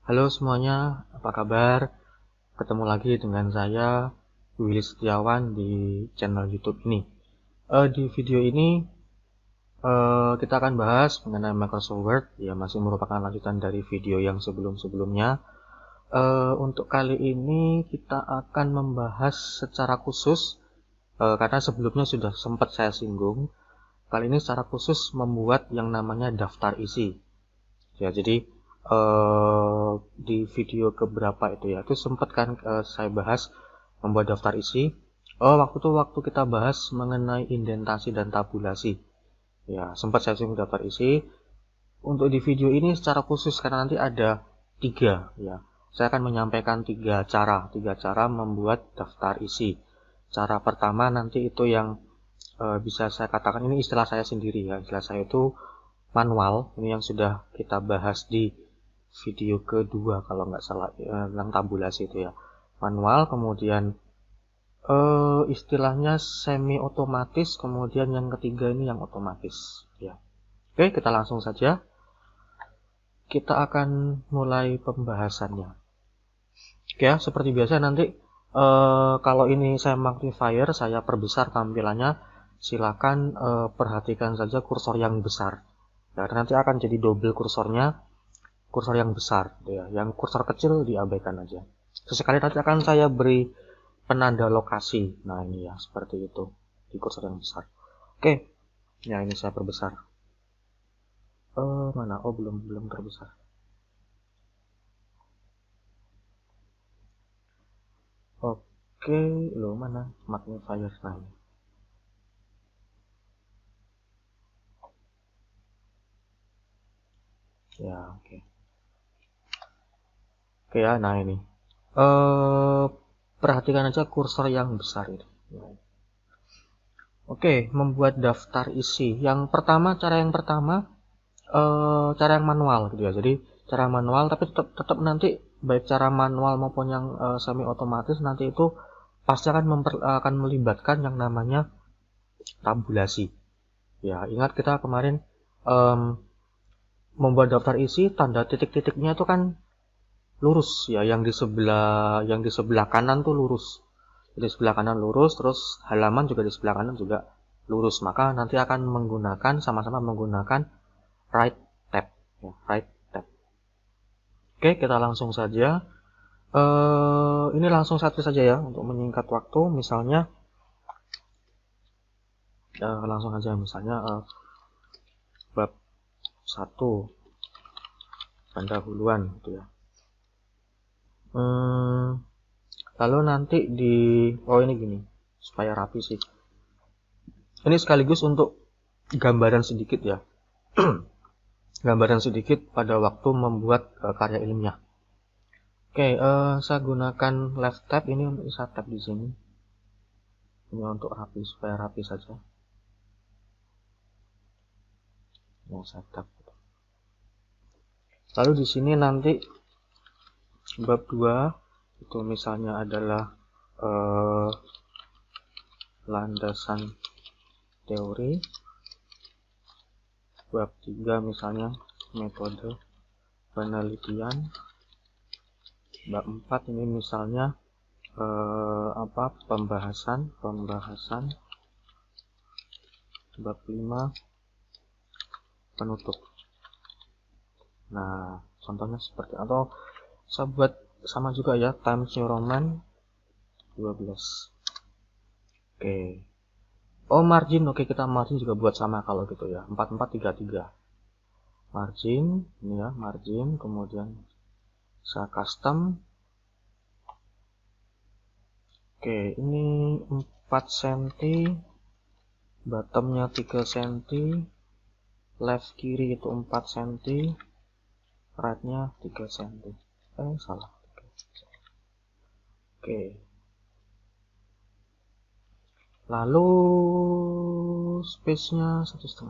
Halo semuanya, apa kabar? Ketemu lagi dengan saya, Willy Setiawan di channel YouTube ini. Di video ini kita akan bahas mengenai Microsoft Word, ya masih merupakan lanjutan dari video yang sebelum-sebelumnya. Untuk kali ini kita akan membahas secara khusus, karena sebelumnya sudah sempat saya singgung. Kali ini secara khusus membuat yang namanya daftar isi. Ya, jadi di video keberapa itu ya, itu sempat kan saya bahas membuat daftar isi. Waktu kita bahas mengenai indentasi dan tabulasi. Ya, sempat saya singgung daftar isi. Untuk di video ini secara khusus karena nanti ada tiga ya. Saya akan menyampaikan tiga cara membuat daftar isi. Cara pertama nanti itu yang bisa saya katakan ini istilah saya sendiri ya. Istilah saya itu manual. Ini yang sudah kita bahas di video kedua kalau nggak salah tentang tabulasi itu ya. Manual, kemudian istilahnya semi otomatis, kemudian yang ketiga ini yang otomatis ya. Oke, kita langsung saja. Kita akan mulai pembahasannya. Oke ya, seperti biasa nanti kalau ini saya magnifier, saya perbesar tampilannya, silakan perhatikan saja kursor yang besar. Nah, nanti akan jadi double kursornya, kursor yang besar ya. Yang kursor kecil diabaikan aja. Sesekali nanti akan saya beri penanda lokasi. Nah, ini ya, seperti itu di kursor yang besar. Oke. Ya, ini saya perbesar. Mana? Oh, belum terbesar. Oke, loh mana magnifier nah. Ya, oke. Oke ya, nah ini. Perhatikan aja kursor yang besar ini. Oke, membuat daftar isi. Cara yang pertama, cara yang manual gitu ya. Jadi cara manual, tapi tetap nanti baik cara manual maupun yang semi otomatis nanti itu pasti akan melibatkan yang namanya tabulasi. Ya, ingat kita kemarin membuat daftar isi, tanda titik-titiknya itu kan lurus ya, yang di sebelah kanan tuh lurus. Di sebelah kanan lurus, terus halaman juga di sebelah kanan juga lurus. Maka nanti akan sama-sama menggunakan right tab ya, right tab. Oke, kita langsung saja. Ini langsung satu saja ya untuk menyingkat waktu. Misalnya langsung aja misalnya bab 1 pendahuluan gitu ya. Lalu nanti ini gini supaya rapi sih. Ini sekaligus untuk gambaran sedikit ya. Gambaran sedikit pada waktu membuat karya ilmiah. Oke, saya gunakan left tab ini untuk saya tab di sini. Ini untuk rapi supaya rapi saja. Yang saya tab. Lalu di sini nanti bab 2 itu misalnya adalah landasan teori. Bab 3 misalnya metode penelitian. Bab 4 ini misalnya pembahasan. Bab 5 penutup. Nah, contohnya seperti atau saya buat sama juga ya, Times New Roman 12. Oke. Oh, margin. Oke, kita margin juga buat sama kalau gitu ya. 4433. Margin, ini ya, margin, kemudian saya custom. Oke, ini 4 cm, bottomnya 3 cm, left kiri itu 4 cm, right-nya 3 cm. Salah. Oke. Lalu space-nya 1,5.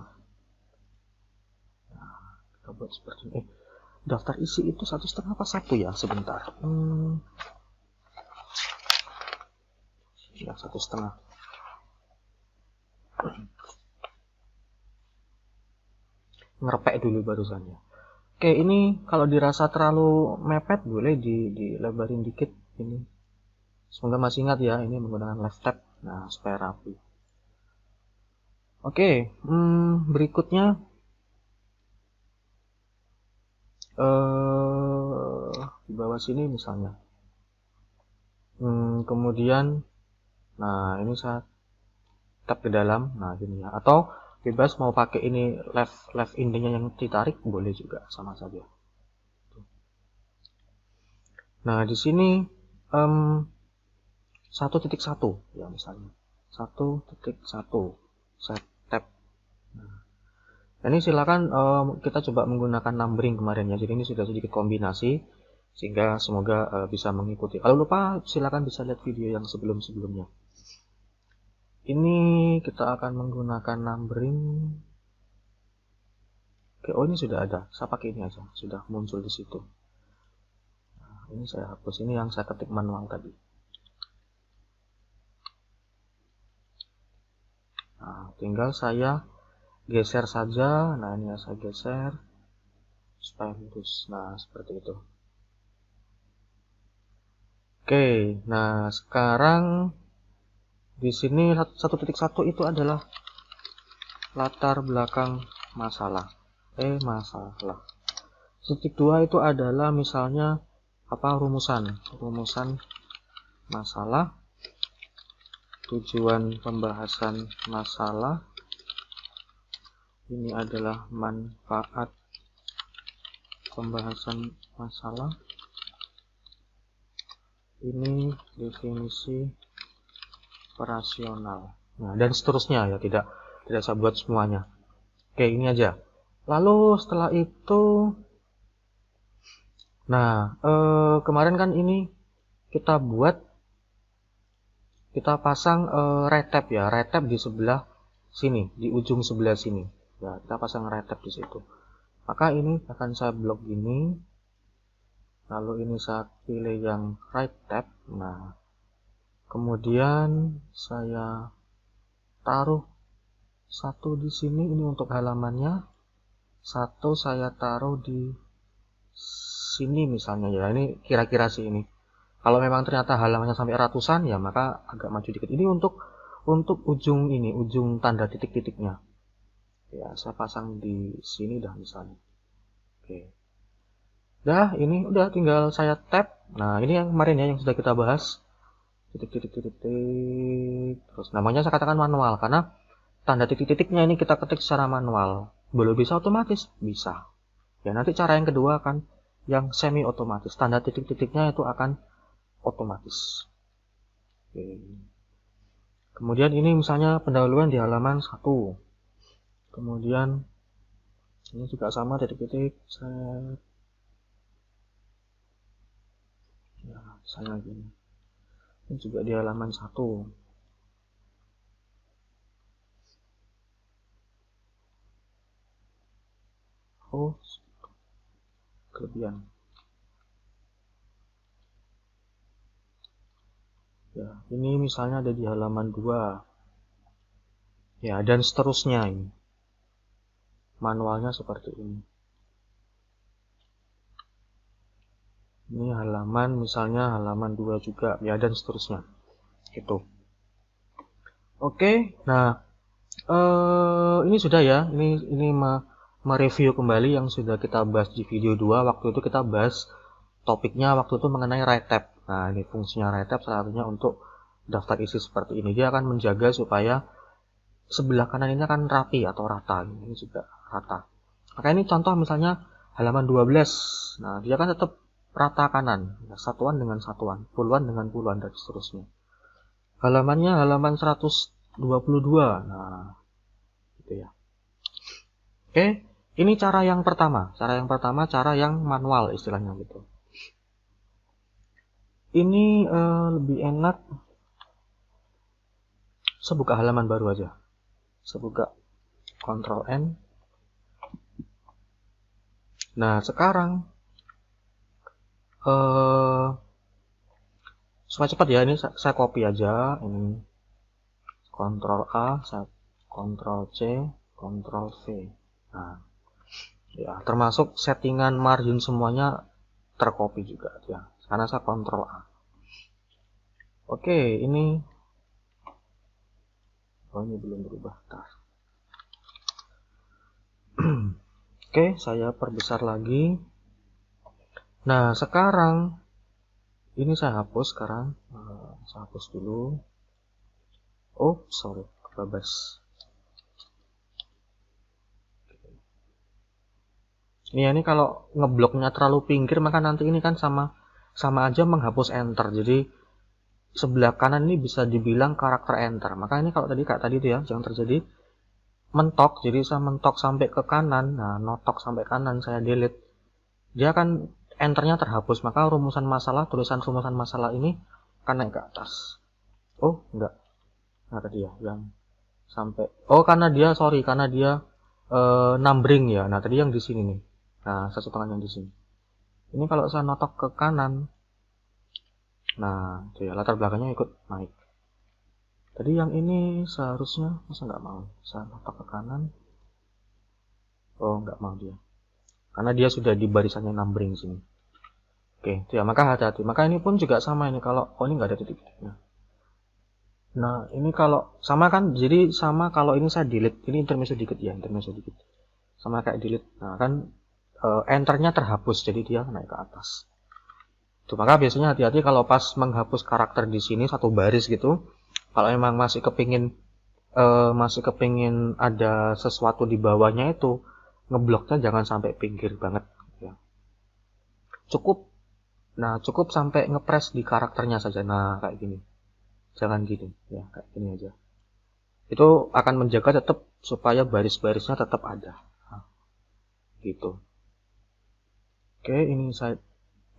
Nah, kita buat seperti ini. Daftar isi itu 1,5 apa 1 ya? Sebentar. Ya, 1,5. Ngerepek dulu barusan ya. Oke, ini kalau dirasa terlalu mepet boleh dilebarin dikit ini. Semoga masih ingat ya, ini menggunakan left tab. Nah, supaya rapi. Oke, berikutnya di bawah sini misalnya. Kemudian, nah ini saya tap ke dalam, nah gini ya. Atau bebas mau pakai ini left indennya yang ditarik boleh juga, sama saja. Nah di sini 1.1 ya misalnya 1.1 saya tap. Nah, ini silakan kita coba menggunakan numbering kemarin ya. Jadi ini sudah sedikit kombinasi sehingga semoga bisa mengikuti. Kalau lupa silakan bisa lihat video yang sebelum-sebelumnya. Ini kita akan menggunakan numbering. Oke, oh ini sudah ada. Saya pakai ini aja, sudah muncul di situ. Nah, ini saya hapus. Ini yang saya ketik manual tadi. Nah, tinggal saya geser saja. Nah, ini saya geser supaya lurus. Nah, seperti itu. Oke, nah sekarang di sini 1.1 itu adalah latar belakang masalah. Masalah. 1.2 itu adalah misalnya apa rumusan masalah, tujuan pembahasan masalah, ini adalah manfaat pembahasan masalah, ini definisi operasional. Nah, dan seterusnya ya, tidak saya buat semuanya. Oke, ini aja. Lalu setelah itu, nah kemarin kan ini kita pasang retap ya, retap di sebelah sini, di ujung sebelah sini. Ya, kita pasang retap di situ. Maka ini akan saya blok gini. Lalu ini saya pilih yang right tab. Nah, kemudian saya taruh satu di sini, ini untuk halamannya. Satu saya taruh di sini misalnya ya. Ini kira-kira sih ini. Kalau memang ternyata halamannya sampai ratusan ya maka agak maju dikit. Ini untuk ujung ini, ujung tanda titik-titiknya. Ya, saya pasang di sini dah misalnya. Oke. Dah, ini udah tinggal saya tap. Nah, ini yang kemarin ya yang sudah kita bahas. Titik-titik. Terus namanya saya katakan manual karena tanda titik-titiknya ini kita ketik secara manual. Belum bisa otomatis? Bisa. Ya, nanti cara yang kedua akan yang semi otomatis. Tanda titik-titiknya itu akan otomatis. Oke. Kemudian ini misalnya pendahuluan di halaman 1. Kemudian ini juga sama titik-titik. Ya, saya gini. Ini juga di halaman 1. Oh, kelebihan. Ya, ini misalnya ada di halaman 2. Ya, dan seterusnya ini. Manualnya seperti ini. Ini halaman misalnya halaman 2 juga ya, dan seterusnya. Gitu. Oke, nah ini sudah ya. Ini mereview kembali yang sudah kita bahas di video 2. Waktu itu kita bahas topiknya waktu itu mengenai right tab. Nah, ini fungsinya right tab salah satunya untuk daftar isi seperti ini. Dia akan menjaga supaya sebelah kanan ini akan rapi atau rata. Ini juga rata. Maka ini contoh misalnya halaman 12. Nah, dia kan tetap rata kanan. Satuan dengan satuan, puluhan dengan puluhan, dan seterusnya. Halamannya halaman 122. Nah, gitu ya. Oke, ini cara yang pertama. Cara yang manual istilahnya gitu. Ini lebih enak. Saya buka halaman baru aja. Saya buka Ctrl N. Nah, sekarang supaya cepat ya, ini saya copy aja. Ini Ctrl A, saya Ctrl C, Ctrl V. Nah, Ya, termasuk settingan margin semuanya tercopy juga ya. Karena saya Ctrl A. Oke, ini ini belum berubah. Bentar. Oke, saya perbesar lagi. Nah, sekarang ini saya hapus sekarang. Saya hapus dulu. Oh, sorry, kebabas. Ini kalau ngebloknya terlalu pinggir, maka nanti ini kan sama aja menghapus enter. Jadi sebelah kanan ini bisa dibilang karakter enter. Maka ini kalau kayak tadi itu ya, jangan terjadi mentok. Jadi saya mentok sampai ke kanan. Nah, notok sampai kanan saya delete. Dia kan enternya terhapus, maka rumusan masalah, tulisan rumusan masalah ini kan naik ke atas. Oh, enggak. Nah, tadi ya yang sampai karena dia numbering ya. Nah, tadi yang di sini nih. Nah, satu tangan yang di sini. Ini kalau saya notok ke kanan, nah, itu ya latar belakangnya ikut naik. Tadi yang ini seharusnya masa nggak mau. Saya notok ke kanan. Oh, nggak mau dia. Karena dia sudah di barisannya numbering sini. Oke, itu ya, maka hati-hati. Maka ini pun juga sama ini kalau ini nggak ada titik-titiknya. Nah, ini kalau sama kan, jadi sama kalau ini saya delete. Ini intermezzo dikit ya, intermezzo dikit. Sama kayak delete. Nah, kan enternya terhapus, jadi dia naik ke atas. Tuh, maka biasanya hati-hati kalau pas menghapus karakter di sini satu baris gitu. Kalau emang masih kepingin ada sesuatu di bawahnya itu, ngebloknya jangan sampai pinggir banget. Ya. Cukup sampai ngepres di karakternya saja. Nah, kayak gini. Jangan gini, ya kayak gini aja. Itu akan menjaga tetap supaya baris-barisnya tetap ada. Nah, gitu. Oke, ini saya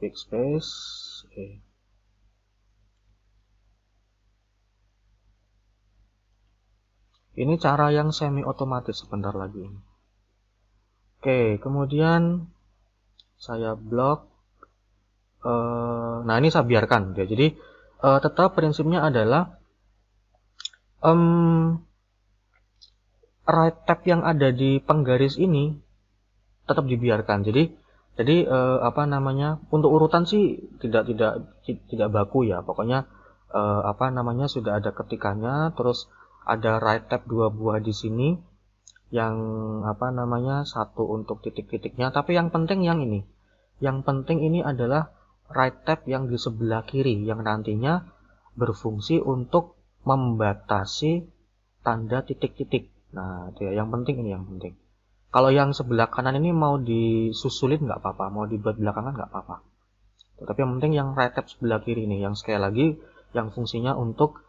backspace. Oke. Ini cara yang semi otomatis sebentar lagi. Oke, kemudian saya blok. Nah, ini saya biarkan ya. Jadi tetap prinsipnya adalah right tab yang ada di penggaris ini tetap dibiarkan. Jadi untuk urutan sih tidak baku ya. Pokoknya sudah ada ketikannya, terus ada right tab 2 buah di sini yang satu untuk titik-titiknya, tapi yang penting yang ini. Yang penting ini adalah right tab yang di sebelah kiri yang nantinya berfungsi untuk membatasi tanda titik-titik. Nah, itu ya, yang penting ini yang penting. Kalau yang sebelah kanan ini mau disusulin nggak apa-apa, mau dibuat belakangan nggak apa-apa. Tapi yang penting yang right tab sebelah kiri ini, yang sekali lagi yang fungsinya untuk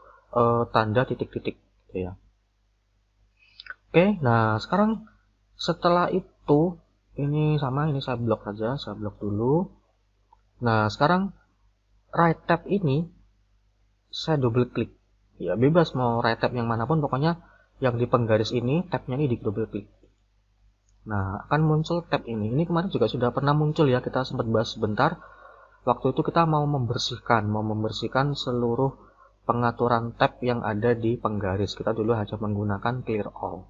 tanda titik-titik, gitu ya. Oke, nah sekarang setelah itu ini saya blok saja, saya blok dulu. Nah, sekarang right tab ini saya double klik. Ya, bebas mau right tab yang manapun, pokoknya yang di penggaris ini tabnya ini di double klik. Nah, akan muncul tab ini. Ini kemarin juga sudah pernah muncul ya, kita sempat bahas sebentar. Waktu itu kita mau membersihkan seluruh pengaturan tab yang ada di penggaris. Kita dulu hanya menggunakan clear all.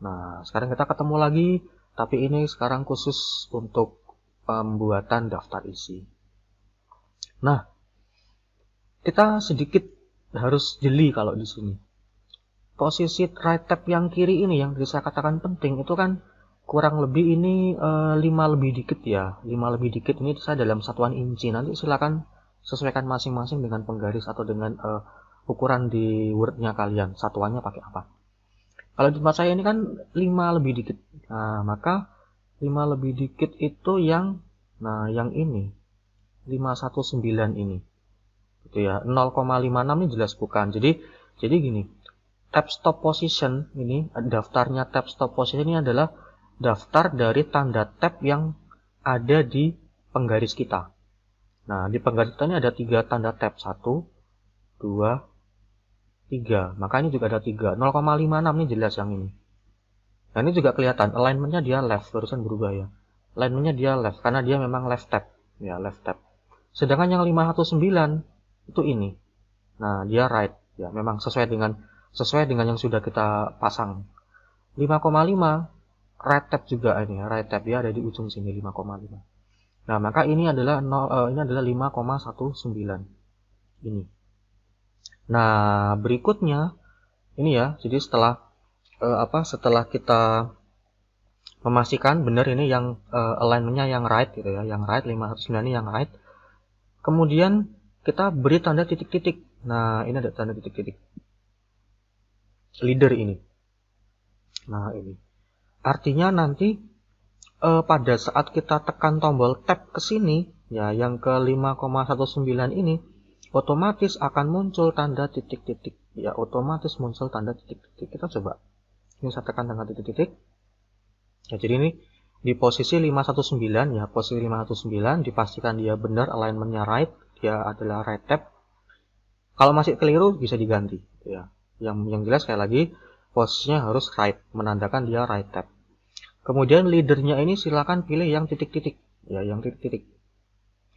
Nah, sekarang kita ketemu lagi, tapi ini sekarang khusus untuk pembuatan daftar isi. Nah, kita sedikit harus jeli kalau di sini. Posisi right tab yang kiri ini yang saya katakan penting itu kan kurang lebih ini 5 lebih dikit ya. 5 lebih dikit ini saya dalam satuan inci. Nanti silakan sesuaikan masing-masing dengan penggaris atau dengan ukuran di Word-nya kalian. Satuannya pakai apa. Kalau di tempat saya ini kan 5 lebih dikit. Nah, maka 5 lebih dikit itu yang ini. 519 ini. Gitu ya. 0,56 ini jelas bukan. Jadi gini. Tab stop position ini, daftarnya tab stop position ini adalah daftar dari tanda tab yang ada di penggaris kita. Nah, di penggaris kita ini ada 3 tanda tab. 1, 2, 3. Maka ini juga ada 3. 0,56 ini jelas yang ini. Nah, ini juga kelihatan. Alignmentnya dia left. Barusan berubah ya. Alignmentnya dia left. Karena dia memang left tab. Ya, left tab. Sedangkan yang 519 itu ini. Nah, dia right. Ya, memang sesuai dengan yang sudah kita pasang. 5,5 right tab juga ini, right tab dia ada di ujung sini 5,5. Nah, maka ini adalah 5,19 ini. Nah, berikutnya ini ya. Jadi setelah kita memastikan benar ini yang alignmentnya yang right gitu ya, yang right 509 ini yang right. Kemudian kita beri tanda titik-titik. Nah, ini ada tanda titik-titik. Leader ini. Nah, ini. Artinya nanti pada saat kita tekan tombol tab ke sini, ya yang ke 5,19 ini, otomatis akan muncul tanda titik-titik. Ya, otomatis muncul tanda titik-titik. Kita coba. Ini saya tekan tanda titik-titik. Ya, jadi ini di posisi 519 ya, posisi 519 dipastikan dia benar alignmentnya right, dia adalah right tab. Kalau masih keliru bisa diganti ya. Yang jelas sekali lagi posisinya harus right, menandakan dia right tab. Kemudian leadernya ini silakan pilih yang titik-titik ya, yang titik-titik.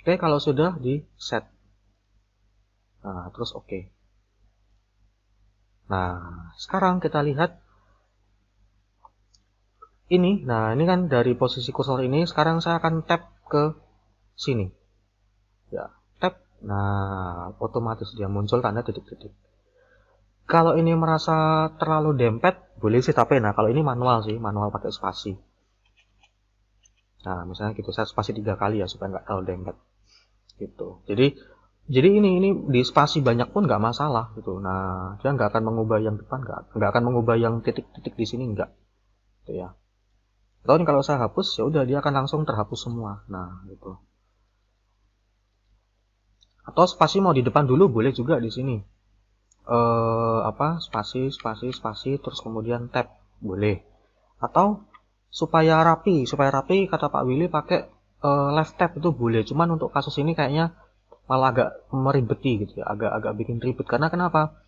Oke, kalau sudah di set. Nah, terus oke. Nah, sekarang kita lihat ini. Nah, ini kan dari posisi kursor ini, sekarang saya akan tap ke sini. Ya, tap. Nah, otomatis dia muncul tanda titik-titik. Kalau ini merasa terlalu dempet, boleh sih tapi nah kalau ini manual sih, manual pakai spasi. Nah, misalnya gitu, saya spasi 3 kali ya supaya nggak terlalu dempet. Gitu. Jadi ini di spasi banyak pun nggak masalah gitu. Nah, dia nggak akan mengubah yang depan, nggak akan mengubah yang titik-titik di sini nggak. Gitu ya. Atau kalau saya hapus ya udah dia akan langsung terhapus semua. Nah, gitu. Atau spasi mau di depan dulu boleh juga di sini. Spasi terus kemudian tab boleh. Atau supaya rapi kata Pak Willy pakai left tab itu boleh. Cuman untuk kasus ini kayaknya malah agak meribeti gitu ya, agak bikin ribet. Karena kenapa?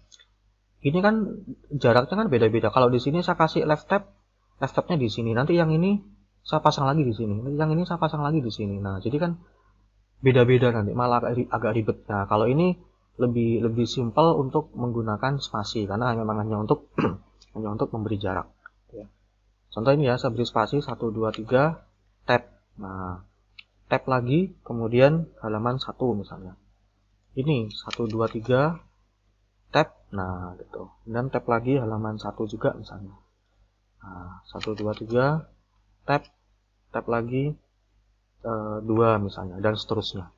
Ini kan jaraknya kan beda-beda. Kalau di sini saya kasih left tabnya di sini. Nanti yang ini saya pasang lagi di sini. Nanti yang ini saya pasang lagi di sini. Nah, jadi kan beda-beda nanti, malah agak ribet. Nah, kalau ini lebih simpel untuk menggunakan spasi karena memang hanya untuk hanya untuk memberi jarak. Ya. Contoh ini ya, saya beri spasi 1, 2, 3, tab. Nah, tab lagi, kemudian halaman 1 misalnya. Ini 1, 2, 3, tab. Nah, gitu. Dan tab lagi halaman 1 juga misalnya. Nah, 1, 2, 3, tab. Tab lagi 2 misalnya, dan seterusnya.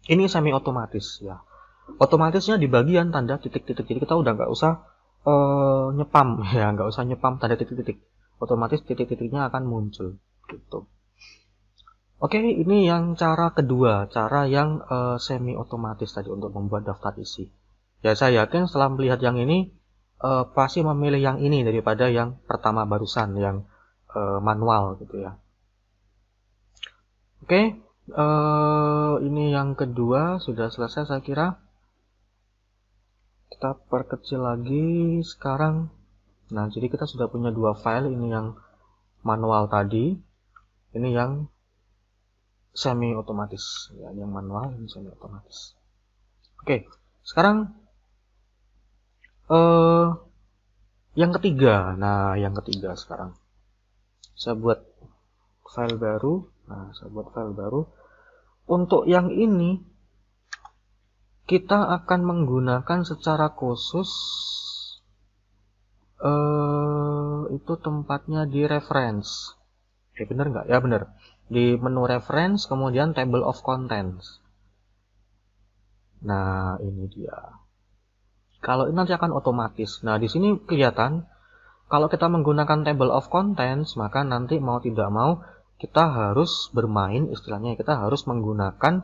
Ini semi otomatis ya. Otomatisnya di bagian tanda titik-titik. Jadi kita udah nggak usah nyepam ya, nggak usah nyepam tanda titik-titik. Otomatis titik-titiknya akan muncul gitu. Oke, ini yang cara kedua, cara yang semi otomatis tadi untuk membuat daftar isi. Ya, saya yakin setelah melihat yang ini pasti memilih yang ini daripada yang pertama barusan, yang manual gitu ya. Oke, ini yang kedua sudah selesai saya kira. Kita perkecil lagi sekarang. Nah, jadi kita sudah punya 2 file, ini yang manual tadi, ini yang semi otomatis ya, yang manual ini semi otomatis. Oke, sekarang yang ketiga. Nah, yang ketiga sekarang saya buat file baru. Nah, saya buat file baru. Untuk yang ini kita akan menggunakan secara khusus itu tempatnya di reference. Bener nggak? Ya bener. Di menu reference, kemudian table of contents. Nah, ini dia. Kalau ini nanti akan otomatis. Nah, di sini kelihatan kalau kita menggunakan table of contents, maka nanti mau tidak mau kita harus bermain, istilahnya kita harus menggunakan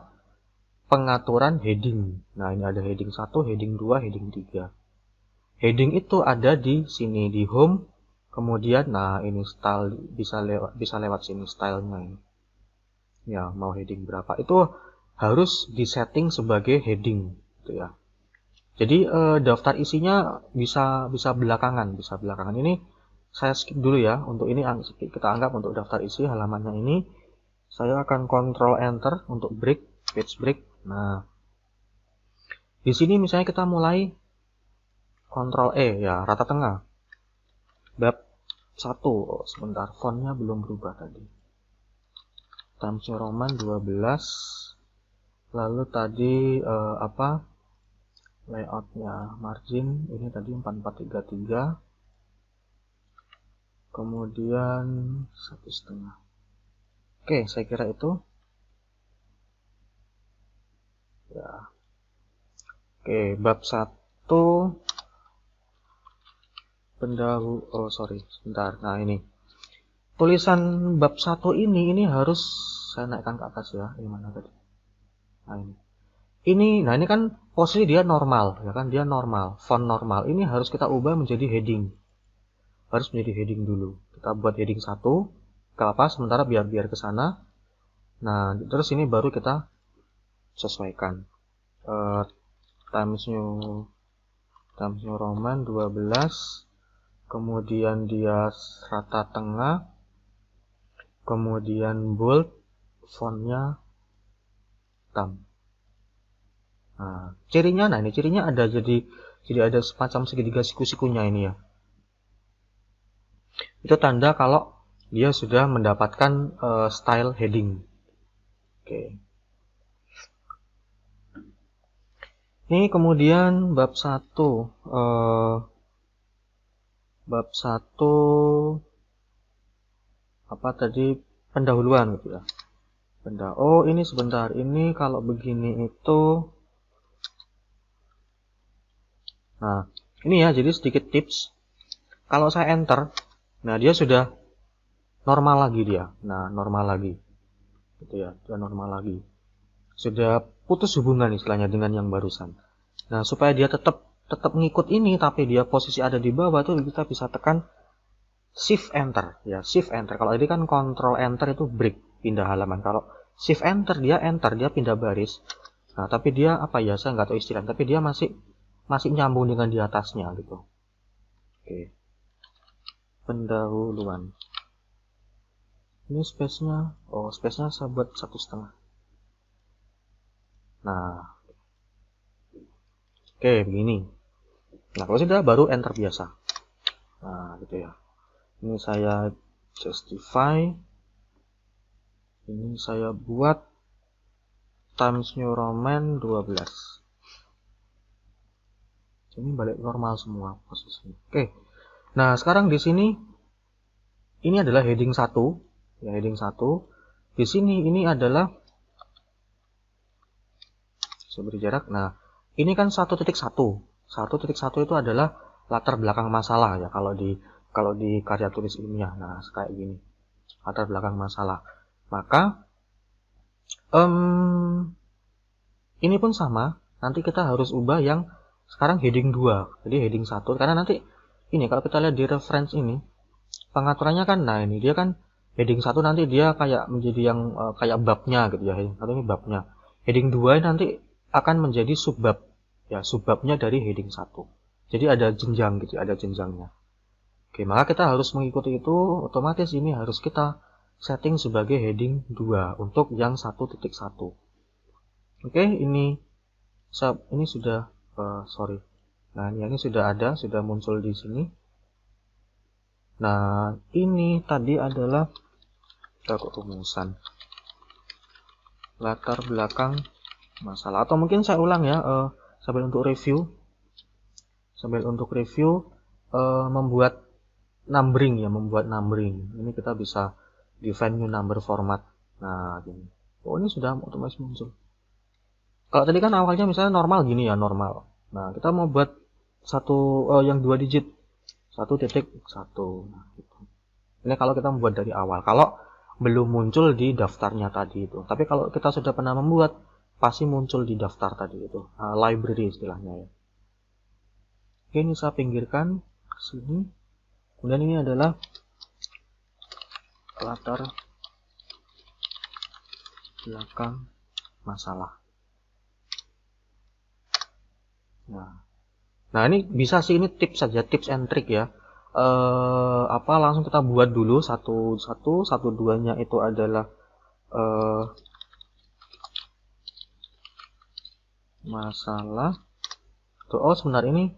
pengaturan heading. Nah, ini ada heading 1, heading 2, heading 3. Heading itu ada di sini, di home. Kemudian, nah ini style bisa lewat sini stylenya ini. Ya, mau heading berapa? Itu harus disetting sebagai heading, gitu ya. Jadi daftar isinya bisa belakangan, Ini saya skip dulu ya. Untuk ini kita anggap untuk daftar isi halamannya ini. Saya akan Ctrl Enter untuk break, page break. Nah, di sini misalnya kita mulai Ctrl E ya, rata tengah. Bab 1. Oh, sebentar, fontnya belum berubah tadi. Times New Roman 12. Lalu tadi layoutnya margin ini tadi 4433. Kemudian 1,5. Oke, saya kira itu ya. Oke, bab 1 pendahulu. Oh sorry, sebentar. Nah ini tulisan bab 1 ini harus saya naikkan ke atas ya. Ini mana tadi? Nah ini kan posisi dia normal ya kan, dia normal, font normal. Ini harus kita ubah menjadi heading. Harus menjadi heading dulu. Kita buat heading 1 ke atas sementara biar ke sana. Nah, terus ini baru kita sesuaikan. Times New Roman 12. Kemudian dia rata tengah. Kemudian bold, fontnya hitam. Nah, ini cirinya ada jadi ada semacam segitiga siku-sikunya ini ya. Itu tanda kalau dia sudah mendapatkan style heading. Oke. Ini kemudian bab 1 apa tadi, pendahuluan gitu ya. Oh ini sebentar, ini kalau begini itu, nah ini ya, jadi sedikit tips. Kalau saya enter, nah dia sudah normal lagi dia. Nah normal lagi gitu ya, dia normal lagi, sudah putus hubungan istilahnya dengan yang barusan. Nah supaya dia tetap ngikut ini tapi dia posisi ada di bawah tuh, kita bisa tekan shift enter ya, shift enter. Kalau ini kan control enter itu break, pindah halaman. Kalau shift enter dia pindah baris. Nah tapi dia apa ya, saya nggak tahu istilah, tapi dia masih nyambung dengan di atasnya gitu. Oke, pendahuluan. Ini space-nya, oh space-nya saya buat 1,5. Nah oke begini. Nah kalau sudah baru enter biasa. Nah gitu ya. Ini saya justify. Ini saya buat Times New Roman 12. Ini balik normal semua posisinya. Oke. Nah, sekarang di sini ini adalah heading 1, ya heading 1. Di sini ini adalah, saya beri jarak. Nah, ini kan 1.1. 1.1 itu adalah latar belakang masalah ya kalau di karya tulis ilmiah. Nah, kayak gini. Latar belakang masalah. Maka ini pun sama. Nanti kita harus ubah yang sekarang heading 2. Jadi heading 1 karena nanti ini kalau kita lihat di reference ini pengaturannya kan, nah ini dia kan heading 1 nanti dia kayak menjadi yang kayak babnya gitu ya. Heading 1 ini babnya. Heading 2 nanti akan menjadi subbab ya, subbabnya dari heading 1. Jadi ada jenjang gitu, ada jenjangnya. Oke, maka kita harus mengikuti itu, otomatis ini harus kita setting sebagai heading 2 untuk yang 1.1. Oke, ini sudah sorry. Nah, ini sudah muncul di sini. Nah, ini tadi adalah rumusan latar belakang masalah. Atau mungkin saya ulang ya, sambil untuk review, membuat numbering ya, Ini kita bisa define new number format. Nah, gini. Oh, ini sudah otomatis muncul. Kalau tadi kan awalnya misalnya normal gini ya, normal. Nah, kita mau buat yang 2 digit, 1.1. Nah, gitu. Ini kalau kita membuat dari awal. Kalau belum muncul di daftarnya tadi itu. Tapi kalau kita sudah pernah membuat, pasti muncul di daftar tadi itu. Library istilahnya ya. Oke, ini saya pinggirkan ke sini. Kemudian ini adalah latar belakang masalah. Nah ini bisa sih, ini tips saja, tips and trick ya. Langsung kita buat dulu satu duanya itu adalah masalah. Oh sebentar, ini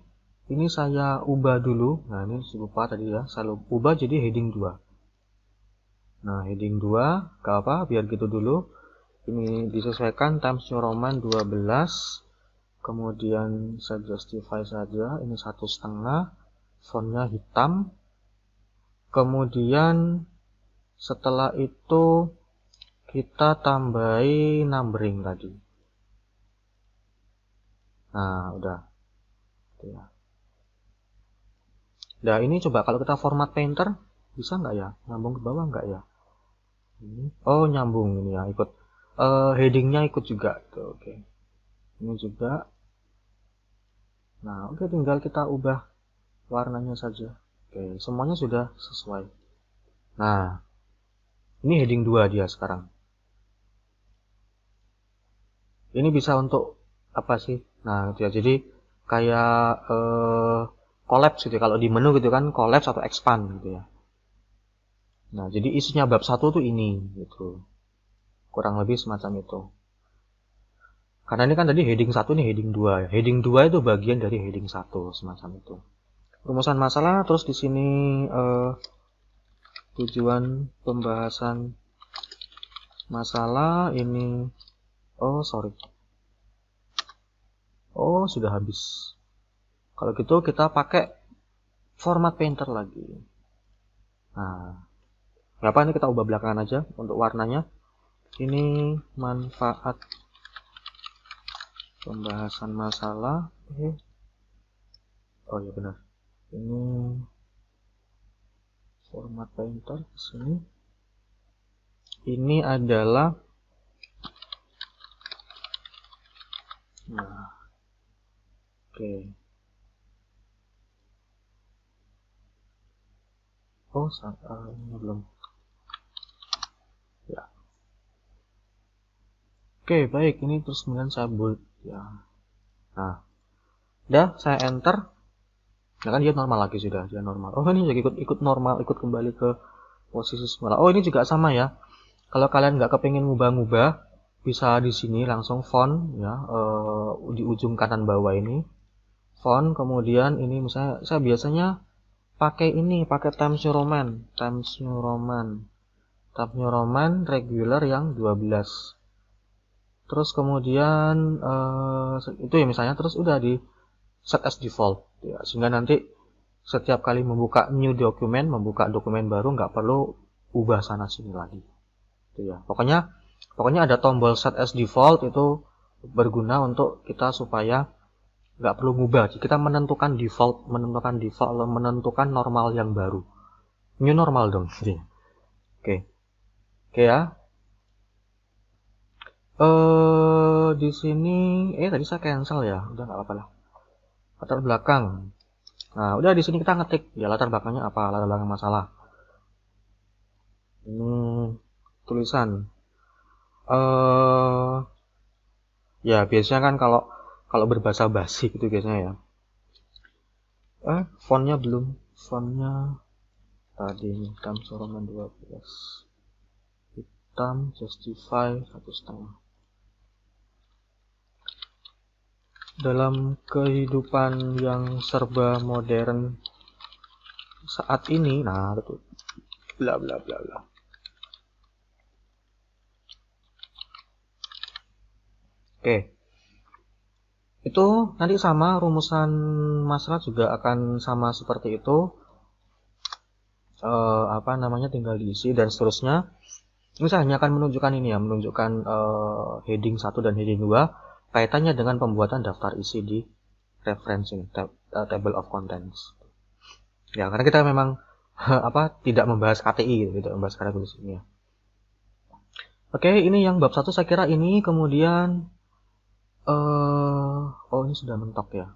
ini saya ubah dulu. Nah, ini lupa tadi ya, saya ubah jadi heading 2. Nah, heading 2, gak apa, biar gitu dulu. Ini disesuaikan Times New Roman 12. Kemudian saya justify saja, ini 1,5. Fontnya hitam. Kemudian setelah itu kita tambahi numbering tadi. Nah, udah. Nah, ini coba kalau kita format painter, bisa nggak ya? Nyambung ke bawah nggak ya? Oh, nyambung ini ya, ikut. Headingnya ikut juga. Tuh, oke. Ini juga. Nah, oke, tinggal kita ubah warnanya saja. Oke, semuanya sudah sesuai. Nah, ini heading 2 dia sekarang. Ini bisa untuk apa sih? Nah, gitu ya. Jadi kayak collapse gitu ya. Kalau di menu gitu kan collapse atau expand gitu ya. Nah, jadi isinya bab 1 tuh ini gitu. Kurang lebih semacam itu. Karena ini kan tadi heading 1 ini heading 2 ya. Heading 2 itu bagian dari heading 1 semacam itu. Rumusan masalah terus di sini tujuan pembahasan masalah ini. Oh, sorry. Oh, sudah habis. Kalau gitu kita pakai format painter lagi. Nah, apa ini kita ubah belakangan aja untuk warnanya. Ini manfaat pembahasan masalah. Oh ya benar. Ini format painter di sini. Ini adalah nah. Oke. Oh, ini belum. Ya. Oke, baik. Ini terus kemudian saya bold ya. Nah, udah saya enter. Nah kan dia normal lagi sudah, dia normal. Oh ini juga ikut normal, ikut kembali ke posisi semula. Oh ini juga sama ya. Kalau kalian nggak kepingin ngubah-ngubah, bisa di sini langsung font ya di ujung kanan bawah ini font. Kemudian ini misalnya saya biasanya pakai Times New Roman regular yang 12. Terus kemudian itu ya misalnya terus udah di set as default ya, sehingga nanti setiap kali membuka new document, membuka dokumen baru nggak perlu ubah sana sini lagi itu ya. Pokoknya ada tombol set as default itu berguna untuk kita supaya nggak perlu ngubah. Kita menentukan default, menentukan normal yang baru, new normal dong. Oke ya. Di sini tadi saya cancel ya, udah nggak apa-apa lah. Latar belakang. Nah, udah di sini kita ngetik ya latar belakangnya apa, latar belakang masalah. Ini tulisan. Ya biasanya kan kalau berbahasa basi gitu biasanya ya. Fontnya belum, fontnya tadi hitam Roman 12. Hitam justify 1,5. Dalam kehidupan yang serba modern saat ini, nah betul, bla bla bla bla. Oke, itu nanti sama rumusan masalah juga akan sama seperti itu. Tinggal diisi dan seterusnya. Ini saya hanya akan menunjukkan ini ya, menunjukkan heading 1 dan heading 2 kaitannya dengan pembuatan daftar isi di referencing table of contents. Ya, karena kita memang tidak membahas KTI, tidak membahas karya tulis ini ya. Oke, ini yang bab 1 saya kira ini, kemudian ini sudah mentok ya.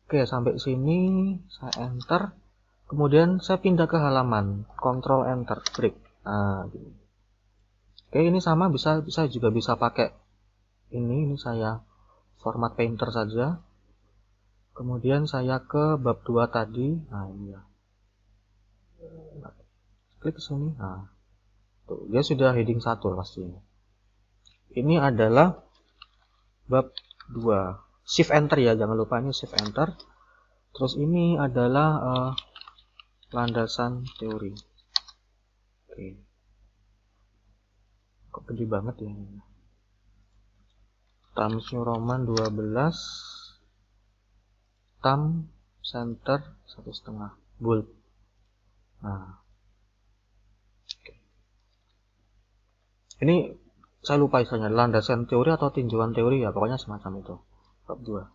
Oke, sampai sini saya enter. Kemudian saya pindah ke halaman, Ctrl Enter, break. Nah, gini. Oke, ini sama bisa juga bisa pakai ini saya format painter saja. Kemudian saya ke bab 2 tadi. Nah, ini ya. Klik ke sini. Nah, tuh, dia sudah heading 1 pastinya. Ini adalah bab 2. Shift enter ya, jangan lupa ini shift enter. Terus ini adalah landasan teori. Oke. Kok gede banget ya ini. Times New Roman 12, thumb center 1,5 bold. Nah, ini saya lupa istilahnya, landasan teori atau tinjauan teori ya, pokoknya semacam itu. Bab 2.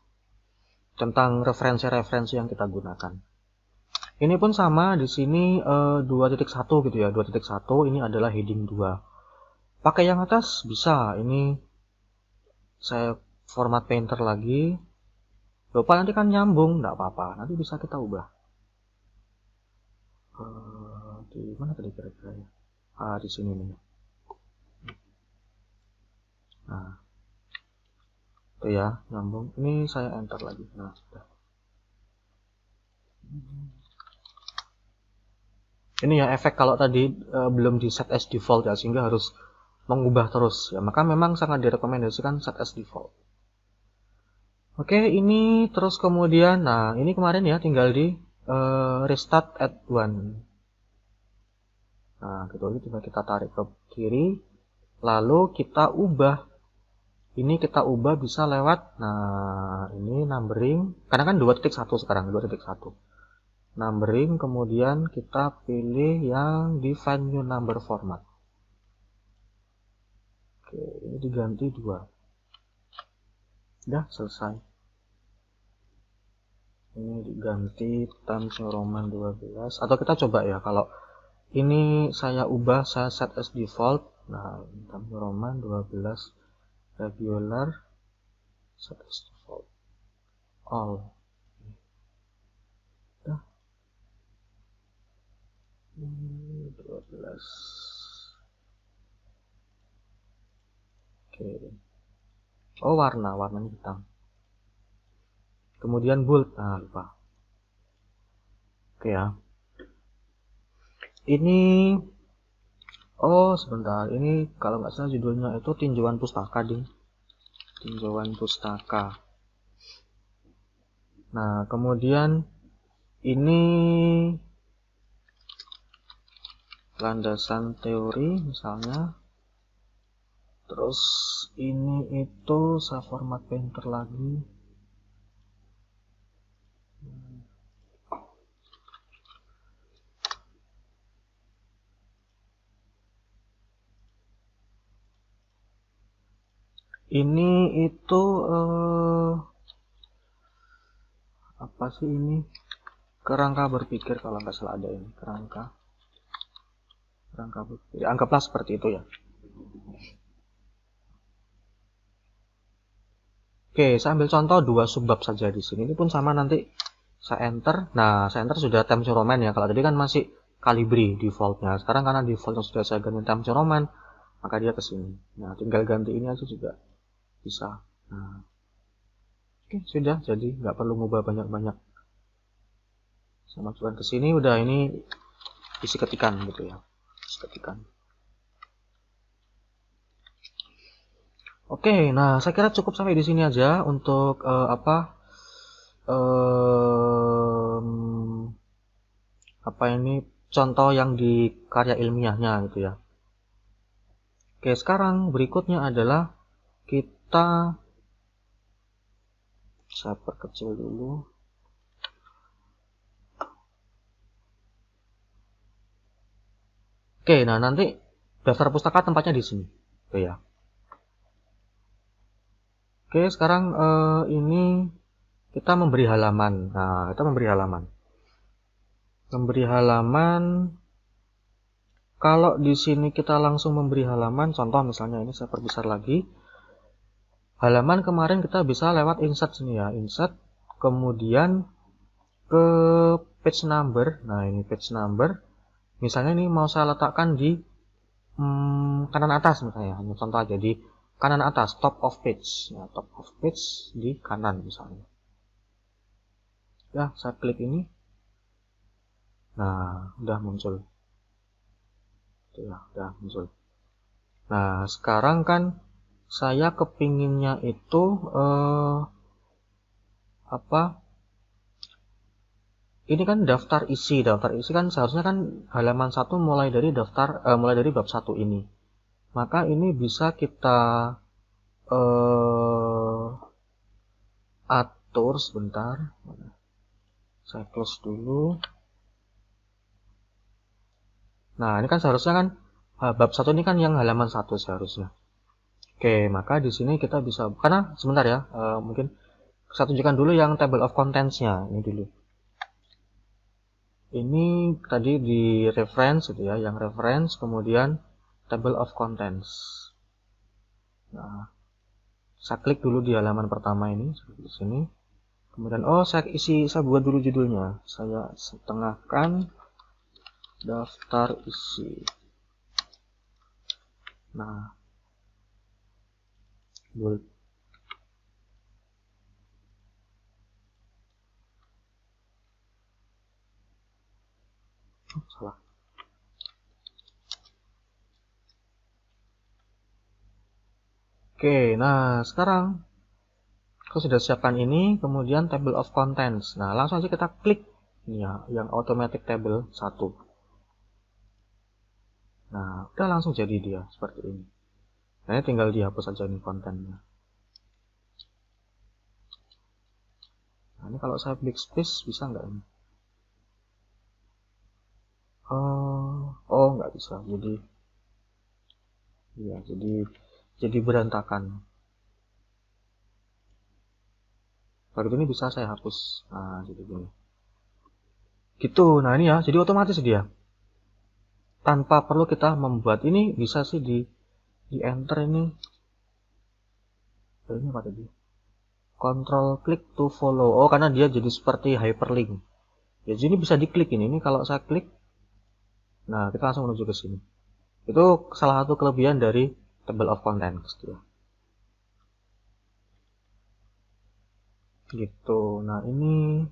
Tentang referensi-referensi yang kita gunakan. Ini pun sama, di sini 2.1 gitu ya. 2.1 ini adalah heading 2. Pakai yang atas bisa. Ini saya format painter lagi. Lupa nanti kan nyambung, enggak apa-apa. Nanti bisa kita ubah. Di mana tadi kira-kira ya? Di sini nih. Nah, itu ya, nyambung. Ini saya enter lagi. Nah, sudah. Ini ya efek kalau tadi belum di set as default ya, sehingga harus mengubah terus ya. Maka memang sangat direkomendasikan set as default. Oke, ini terus kemudian, nah ini kemarin ya tinggal di restart at 1. Nah, gitu aja tinggal kita tarik ke kiri, lalu kita ubah. Ini kita ubah bisa lewat, nah ini numbering, karena kan 2.1 sekarang, 2.1. Numbering, kemudian kita pilih yang define new number format. Oke, ini diganti 2. Udah selesai. Ini diganti Times New Roman 12. Atau kita coba ya, kalau ini saya ubah, saya set as default. Nah, Times New Roman 12 regular, set as default all. Udah. 12. Oke. Oh, warnanya hitam. Kemudian bold, nah lupa. Oke ya. Ini, oh sebentar, ini kalau nggak salah judulnya itu tinjauan pustaka, ding. Tinjauan pustaka. Nah, kemudian ini landasan teori misalnya. Terus ini itu saya format painter lagi. Ini itu apa sih ini? Kerangka berpikir kalau nggak salah ada ini, kerangka berpikir. Anggaplah seperti itu ya. Oke, saya ambil contoh 2 subbab saja di sini. Ini pun sama, nanti saya enter. Nah, saya enter sudah Times New Roman ya. Kalau tadi kan masih Calibri defaultnya. Sekarang karena defaultnya sudah saya ganti Times New Roman, maka dia ke sini. Nah, tinggal ganti ini aja juga bisa. Nah, oke, sudah. Jadi nggak perlu ngubah banyak-banyak. Saya masukkan ke sini, udah ini isi ketikan gitu ya. Isi ketikan. Oke, nah saya kira cukup sampai di sini aja untuk apa ini contoh yang di karya ilmiahnya gitu ya. Oke, sekarang berikutnya adalah kita, saya perkecil dulu. Oke, nah nanti daftar pustaka tempatnya di sini, gitu ya. Oke, sekarang ini kita memberi halaman. Nah, kita memberi halaman. Memberi halaman. Kalau di sini kita langsung memberi halaman, contoh misalnya ini saya perbesar lagi. Halaman kemarin kita bisa lewat insert sini ya, insert, kemudian ke page number. Nah, ini page number. Misalnya ini mau saya letakkan di kanan atas misalnya, hanya contoh aja di kanan atas, top of page. Ya, top of page di kanan misalnya. Ya, saya klik ini. Nah, udah muncul. Ya, udah muncul. Nah, sekarang kan saya kepinginnya itu ini kan daftar isi kan seharusnya kan halaman 1 mulai dari mulai dari bab 1 ini. Maka ini bisa kita atur sebentar. Saya close dulu. Nah, ini kan seharusnya kan bab 1 ini kan yang halaman 1 seharusnya. Oke, maka di sini kita bisa, karena sebentar ya, mungkin saya tunjukkan dulu yang table of contents-nya ini dulu. Ini tadi di reference gitu ya, yang reference kemudian table of contents. Nah, saya klik dulu di halaman pertama ini di sini. Kemudian saya buat dulu judulnya. Saya setengahkan daftar isi. Nah, buat salah. Oke, nah sekarang aku sudah siapkan ini, kemudian table of contents. Nah, langsung aja kita klik ini ya, yang automatic table 1. Nah, udah langsung jadi dia seperti ini. Nah, ini tinggal dihapus saja ini kontennya. Nah, ini kalau saya backspace bisa nggak ini? Oh, nggak bisa. Jadi, ya, jadi berantakan. Kalau ini bisa saya hapus. Nah, jadi gini. Gitu. Nah, ini ya, jadi otomatis dia. Tanpa perlu kita membuat ini, bisa sih di enter ini. Ini apa tadi? Control click to follow. Oh, karena dia jadi seperti hyperlink. Ya, jadi ini bisa diklik ini. Ini kalau saya klik, nah kita langsung menuju ke sini. Itu salah satu kelebihan dari table of contents. Gitu. Nah, ini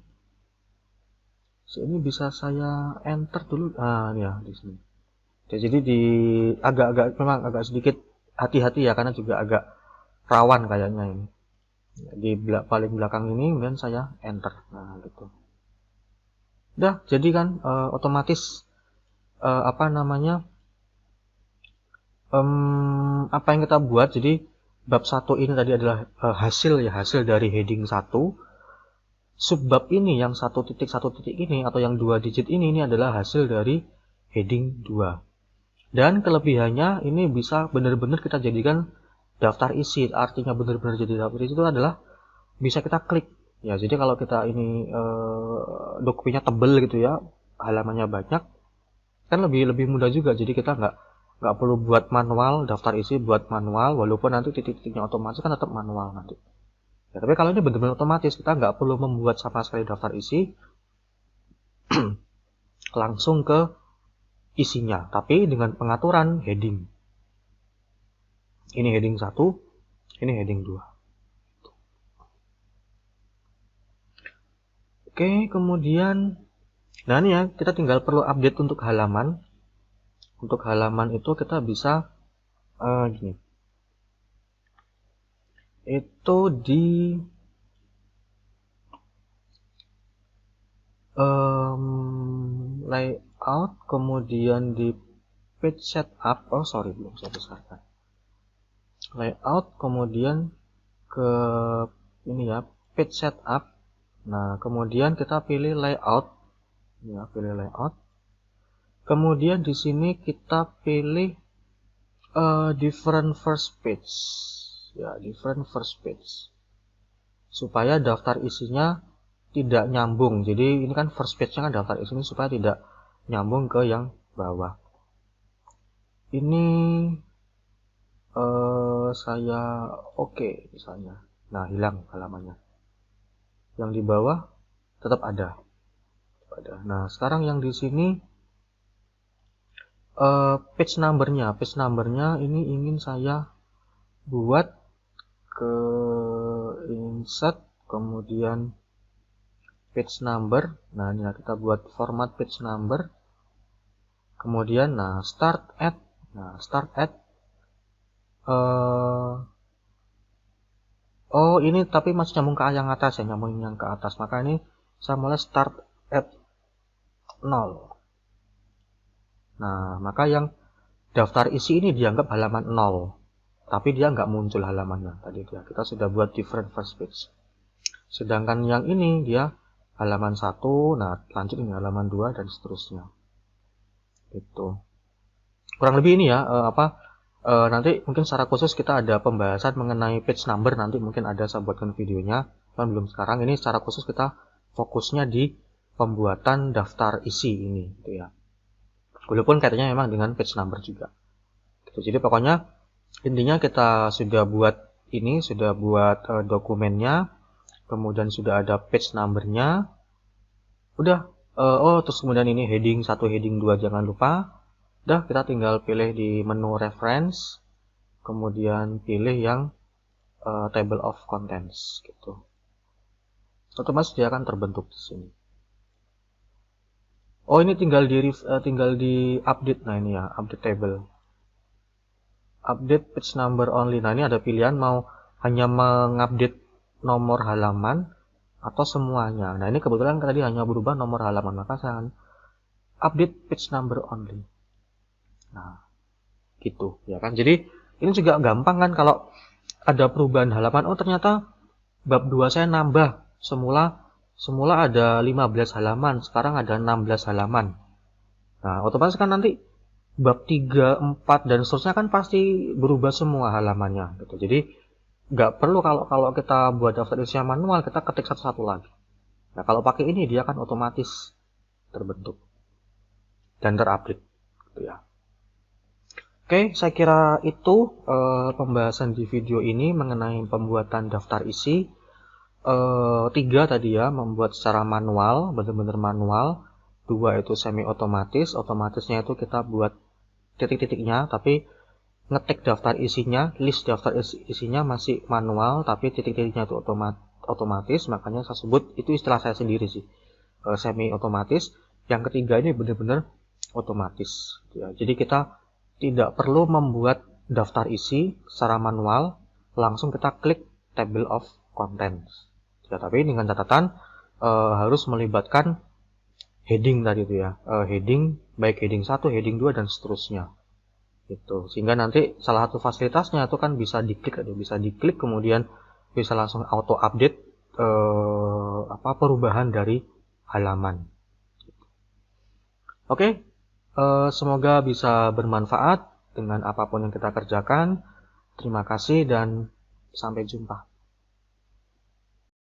bisa saya enter dulu. Nah, ini ya di sini. Jadi memang agak sedikit hati-hati ya, karena juga agak rawan kayaknya ini. Di paling belakang ini kemudian saya enter. Nah, gitu. Udah, jadi kan otomatis apa yang kita buat. Jadi bab 1 ini tadi adalah hasil dari heading 1. Subbab ini yang 1.1 ini atau yang 2 digit ini adalah hasil dari heading 2. Dan kelebihannya ini bisa benar-benar kita jadikan daftar isi. Artinya benar-benar jadi daftar isi itu adalah bisa kita klik. Ya, jadi kalau kita ini dokumennya tebel gitu ya, halamannya banyak, kan lebih mudah juga. Jadi kita nggak perlu buat manual, daftar isi buat manual, walaupun nanti titik-titiknya otomatis kan tetap manual nanti. Ya, tapi kalau ini benar-benar otomatis, kita nggak perlu membuat sama sekali daftar isi, langsung ke isinya, tapi dengan pengaturan heading. Ini heading 1, ini heading 2. Oke, kemudian, nah ini ya, kita tinggal perlu update untuk halaman. Untuk halaman itu kita bisa gini. Itu di layout, kemudian di page setup. Oh sorry, belum saya besarkan. Layout, kemudian ke ini ya, page setup. Nah, kemudian kita pilih layout. Ya, pilih layout. Kemudian di sini kita pilih different first page. Ya, different first page. Supaya daftar isinya tidak nyambung. Jadi ini kan first page-nya kan daftar isinya, supaya tidak nyambung ke yang bawah. Ini saya oke misalnya. Nah, hilang halamannya. Yang di bawah tetap ada. Nah, sekarang yang di sini page numbernya ini ingin saya buat ke insert, kemudian page number. Nah, ini kita buat format page number. Kemudian start at. Oh, ini tapi masih nyambung ke yang atas ya, nyambung yang ke atas. Maka ini saya mulai start at 0. Nah, maka yang daftar isi ini dianggap halaman 0. Tapi dia nggak muncul halamannya. Tadi kita sudah buat different first page. Sedangkan yang ini dia halaman 1, nah lanjut ini halaman 2 dan seterusnya. Gitu. Kurang lebih ini ya, nanti mungkin secara khusus kita ada pembahasan mengenai page number, nanti mungkin ada saya buatkan videonya, kan belum sekarang. Ini secara khusus kita fokusnya di pembuatan daftar isi ini, gitu ya. Walaupun kaitannya memang dengan page number juga. Gitu. Jadi pokoknya intinya kita sudah buat ini, sudah buat dokumennya, kemudian sudah ada page numbernya, udah. Terus kemudian ini heading 1, heading 2 jangan lupa. Udah, kita tinggal pilih di menu reference, kemudian pilih yang table of contents gitu. Otomatis dia akan terbentuk di sini. Oh, ini tinggal di update. Nah, ini ya, update table. Update page number only. Nah, ini ada pilihan mau hanya mengupdate nomor halaman atau semuanya. Nah, ini kebetulan tadi hanya berubah nomor halaman, maka saya akan update page number only. Nah, gitu ya kan. Jadi ini juga gampang kan kalau ada perubahan halaman. Oh, ternyata bab 2 saya nambah. Semula ada 15 halaman, sekarang ada 16 halaman. Nah, otomatis kan nanti bab 3, 4 dan seterusnya kan pasti berubah semua halamannya gitu. Jadi nggak perlu kalau kita buat daftar isi manual, kita ketik satu-satu lagi. Nah, kalau pakai ini dia kan otomatis terbentuk dan terupdate gitu ya. Oke, saya kira itu pembahasan di video ini mengenai pembuatan daftar isi. 3 tadi ya, membuat secara manual, benar-benar manual. 2 itu semi otomatis. Otomatisnya itu kita buat titik-titiknya, tapi ngetik daftar isinya, list daftar isinya masih manual, tapi titik-titiknya itu otomatis. Makanya saya sebut, itu istilah saya sendiri sih, semi otomatis. Yang ketiga ini benar-benar otomatis ya. Jadi kita tidak perlu membuat daftar isi secara manual, langsung kita klik table of contents ya, tapi dengan catatan harus melibatkan heading tadi itu ya, heading baik heading 1, heading 2 dan seterusnya gitu. Sehingga nanti salah satu fasilitasnya itu kan bisa diklik kemudian bisa langsung auto update perubahan dari halaman. Oke, semoga bisa bermanfaat dengan apapun yang kita kerjakan. Terima kasih dan sampai jumpa.